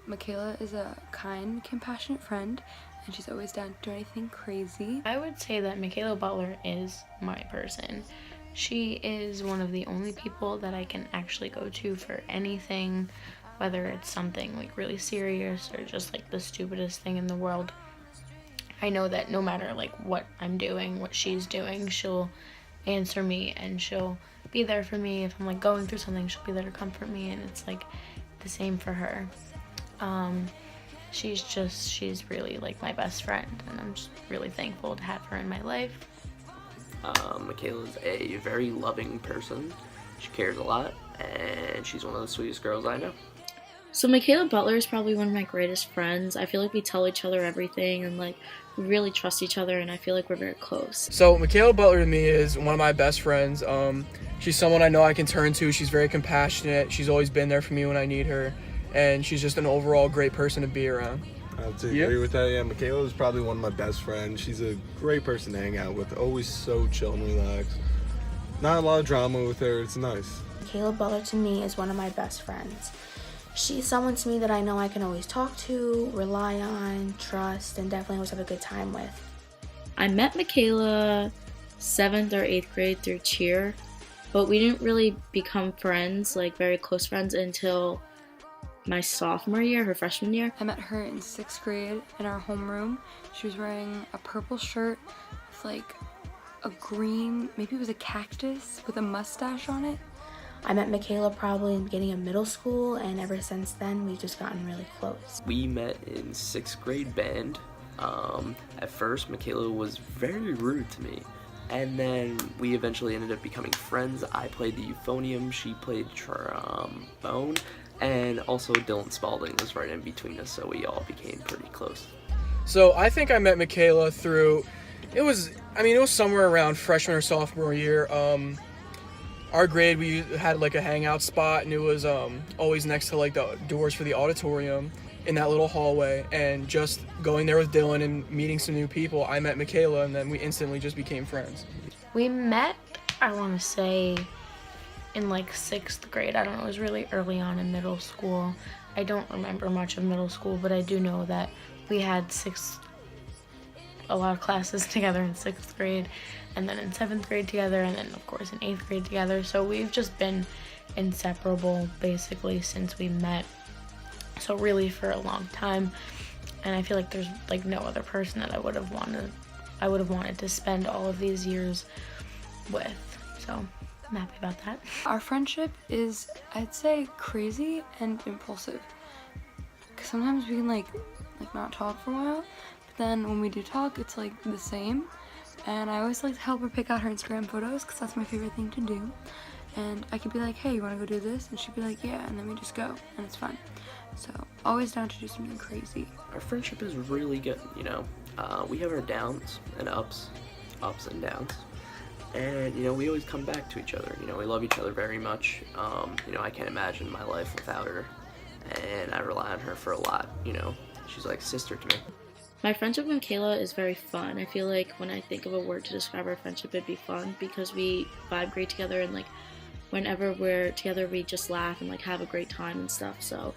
Mikela is a kind, compassionate friend, and she's always down to do anything crazy. I would say that Mikela Butler is my person. She is one of the only people that I can actually go to for anything, whether it's something like really serious or just like the stupidest thing in the world. I know that no matter like what I'm doing, what she's doing, she'll answer me and she'll be there for me. If I'm like going through something, she'll be there to comfort me, and it's like the same for her. She's really like my best friend, and I'm just really thankful to have her in my life. Mikela's a very loving person. She cares a lot, and she's one of the sweetest girls I know. So Mikela Butler is probably one of my greatest friends. I feel like we tell each other everything, and like we really trust each other, and I feel like we're very close. So Mikela Butler to me is one of my best friends. She's someone I know I can turn to. She's very compassionate. She's always been there for me when I need her, and she's just an overall great person to be around. I would agree with that. Yeah, Mikela is probably one of my best friends. She's a great person to hang out with. Always so chill and relaxed. Not a lot of drama with her. It's nice. Mikela Butler to me is one of my best friends. She's someone to me that I know I can always talk to, rely on, trust, and definitely always have a good time with. I met Mikela 7th or 8th grade through cheer, but we didn't really become friends, like very close friends, until my sophomore year, her freshman year. I met her in 6th grade in our homeroom. She was wearing a purple shirt with like a green, maybe it was a cactus with a mustache on it. I met Mikela probably in the beginning of middle school, and ever since then we've just gotten really close. We met in 6th grade band. At first, Mikela was very rude to me, and then we eventually ended up becoming friends. I played the euphonium, she played trombone, and also Dylan Spalding was right in between us, so we all became pretty close. So I think I met Mikela through, it was somewhere around freshman or sophomore year. Our grade, we had like a hangout spot, and it was always next to like the doors for the auditorium in that little hallway. And just going there with Dylan and meeting some new people, I met Mikela, and then we instantly just became friends. We met, I want to say, in like 6th grade. I don't know, it was really early on in middle school. I don't remember much of middle school, but I do know that we had a lot of classes together in 6th grade, and then in 7th grade together, and then of course in 8th grade together. So we've just been inseparable basically since we met, so really for a long time. And I feel like there's like no other person that I would have wanted to spend all of these years with, so I'm happy about that. Our friendship is, I'd say, crazy and impulsive, because sometimes we can like not talk for a while, but then when we do talk, it's like the same. And I always like to help her pick out her Instagram photos, because that's my favorite thing to do. And I could be like, hey, you want to go do this? And she'd be like, yeah, and then we just go, and it's fun. So always down to do something crazy. Our friendship is really good, we have our downs and ups and downs. And, we always come back to each other. We love each other very much. I can't imagine my life without her, and I rely on her for a lot, She's like a sister to me. My friendship with Mikela is very fun. I feel like when I think of a word to describe our friendship, it'd be fun, because we vibe great together, and like whenever we're together, we just laugh and like have a great time and stuff. So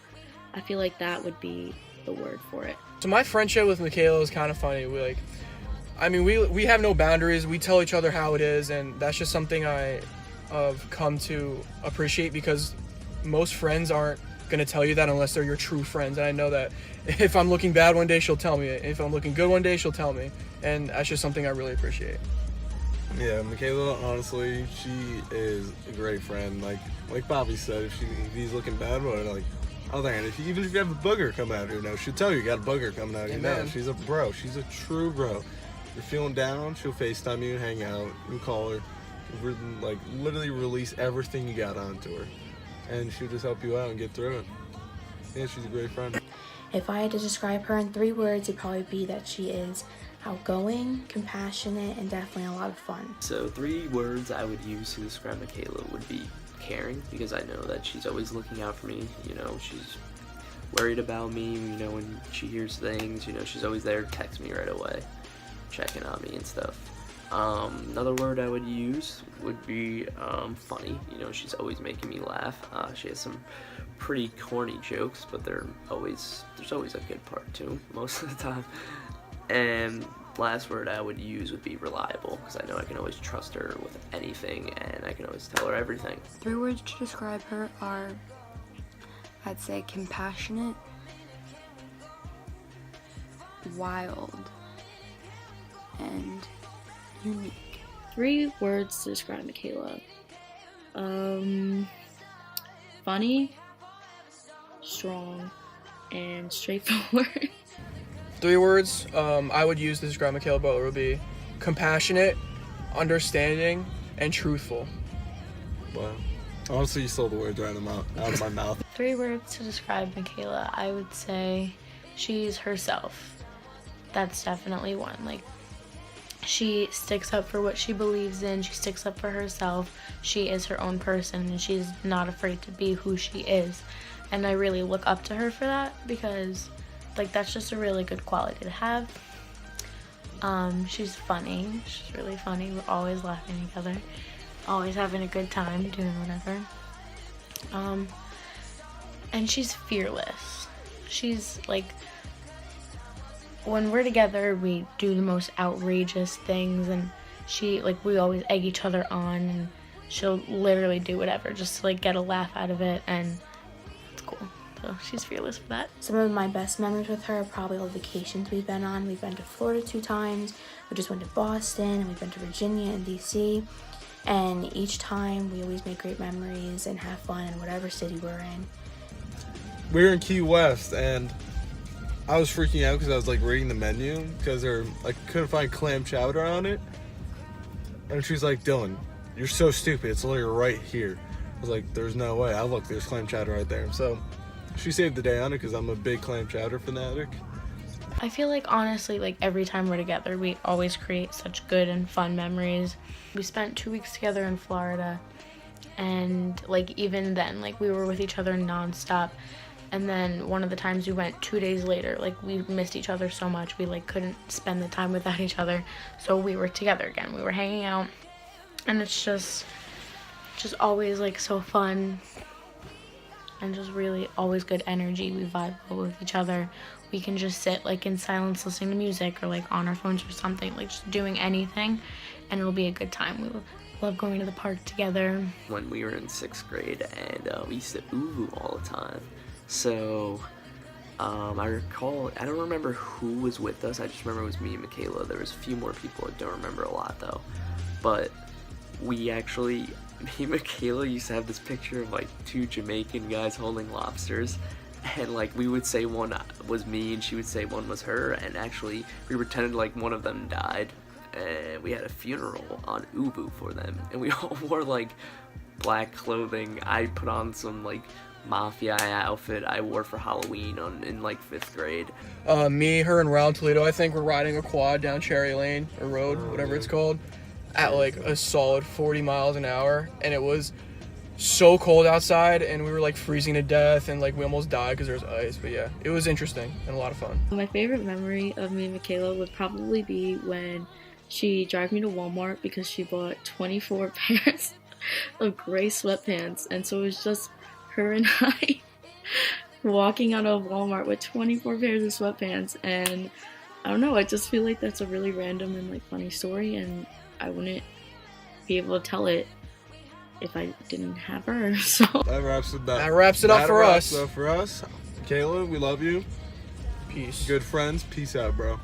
I feel like that would be the word for it. So my friendship with Mikela is kind of funny. We have no boundaries. We tell each other how it is, and that's just something I've come to appreciate, because most friends aren't going to tell you that unless they're your true friends. And I know that if I'm looking bad one day, she'll tell me it. If I'm looking good one day, she'll tell me. And that's just something I really appreciate. Yeah, Mikela, honestly, she is a great friend. Like Bobby said, if he's looking bad, even if you have a booger come out of your she'll tell you got a booger coming out of your nose. She's a bro. She's a true bro. You're feeling down, she'll FaceTime you and hang out. You call her, literally release everything you got onto her, and she'll just help you out and get through it. Yeah, she's a great friend. If I had to describe her in 3 words, it'd probably be that she is outgoing, compassionate, and definitely a lot of fun. So 3 words I would use to describe Mikela would be caring, because I know that she's always looking out for me. She's worried about me, when she hears things, she's always there to text me right away, checking on me and stuff. Another word I would use would be funny. You know, she's always making me laugh. She has some pretty corny jokes, but there's always a good part too, most of the time. And last word I would use would be reliable, because I know I can always trust her with anything, and I can always tell her everything. 3 words to describe her are, I'd say, compassionate, wild, and unique. 3 words to describe Mikela. Funny, strong, and straightforward. 3 words I would use to describe Mikela Butler would be compassionate, understanding, and truthful. Wow. Honestly, you stole the words right out of my mouth. 3 words to describe Mikela, I would say she's herself. That's definitely one. Like, she sticks up for what she believes in, she sticks up for herself, she is her own person, and she's not afraid to be who she is. And I really look up to her for that, because like that's just a really good quality to have. She's funny, she's really funny, we're always laughing together, always having a good time doing whatever. And she's fearless. She's like, when we're together, we do the most outrageous things, and we always egg each other on, and she'll literally do whatever just to like get a laugh out of it, and it's cool. So she's fearless for that. Some of my best memories with her are probably all the vacations we've been on. We've been to Florida 2 times, we just went to Boston, and we've been to Virginia and DC. And each time we always make great memories and have fun in whatever city we're in. We were in Key West, and I was freaking out because I was like reading the menu because I couldn't find clam chowder on it. And she's like, "Dylan, you're so stupid. It's literally right here." I was like, "There's no way." I looked, there's clam chowder right there. So she saved the day on it because I'm a big clam chowder fanatic. I feel like honestly, like every time we're together, we always create such good and fun memories. We spent 2 weeks together in Florida, and like even then, like we were with each other nonstop. And then one of the times we went 2 days later, like we missed each other so much, we like couldn't spend the time without each other. So we were together again. We were hanging out, and it's just always like so fun, and just really always good energy. We vibe well with each other. We can just sit like in silence listening to music, or like on our phones or something, like just doing anything, and it'll be a good time. We love going to the park together. When we were in 6th grade, and we used to ooh all the time. So, I recall, I don't remember who was with us, I just remember it was me and Mikela. There was a few more people, I don't remember a lot though. But me and Mikela used to have this picture of like 2 Jamaican guys holding lobsters. And like we would say one was me and she would say one was her, and actually we pretended like one of them died. And we had a funeral on Ubu for them, and we all wore like black clothing. I put on some like mafia outfit I wore for Halloween in like 5th grade. Me, her, and Ron Toledo, I think, were riding a quad down Cherry Lane, or Road, whatever it's called, at like a solid 40 miles an hour, and it was so cold outside, and we were like freezing to death, and like we almost died because there was ice. But yeah, it was interesting and a lot of fun. My favorite memory of me and Mikela would probably be when she dragged me to Walmart because she bought 24 pairs of gray sweatpants, and so it was just her and I walking out of Walmart with 24 pairs of sweatpants. And I don't know, I just feel like that's a really random and like funny story, and I wouldn't be able to tell it if I didn't have her. So That wraps it up for us. Kayla, we love you. Peace. Good friends. Peace out, bro.